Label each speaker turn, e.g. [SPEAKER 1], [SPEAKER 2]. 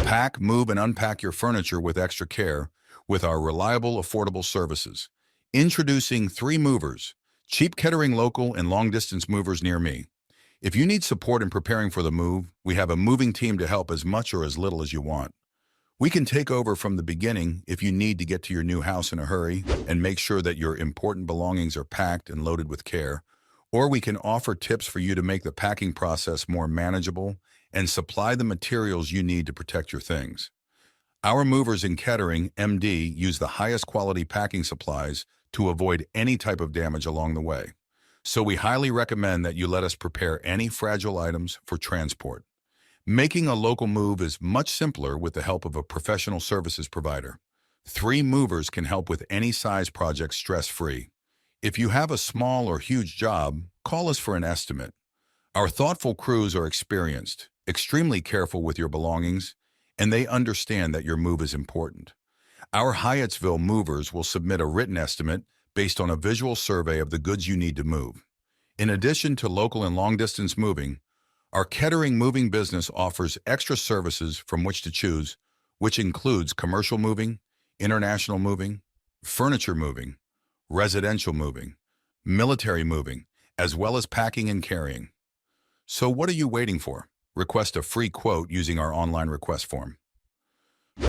[SPEAKER 1] Pack, move, and unpack your furniture with extra care with our reliable, affordable services. Introducing 3 movers, cheap Kettering local and long-distance movers near me. If you need support in preparing for the move, we have a moving team to help as much or as little as you want. We can take over from the beginning if you need to get to your new house in a hurry and make sure that your important belongings are packed and loaded with care. Or we can offer tips for you to make the packing process more manageable and supply the materials you need to protect your things. Our movers in Kettering, MD, use the highest quality packing supplies to avoid any type of damage along the way. So we highly recommend that you let us prepare any fragile items for transport. Making a local move is much simpler with the help of a professional services provider. 3 movers can help with any size project stress-free. If you have a small or huge job, call us for an estimate. Our thoughtful crews are experienced, extremely careful with your belongings, and they understand that your move is important. Our Hyattsville movers will submit a written estimate based on a visual survey of the goods you need to move. In addition to local and long-distance moving, our Kettering moving business offers extra services from which to choose, which includes commercial moving, international moving, furniture moving, residential moving, military moving, as well as packing and carrying. So what are you waiting for? Request a free quote using our online request form.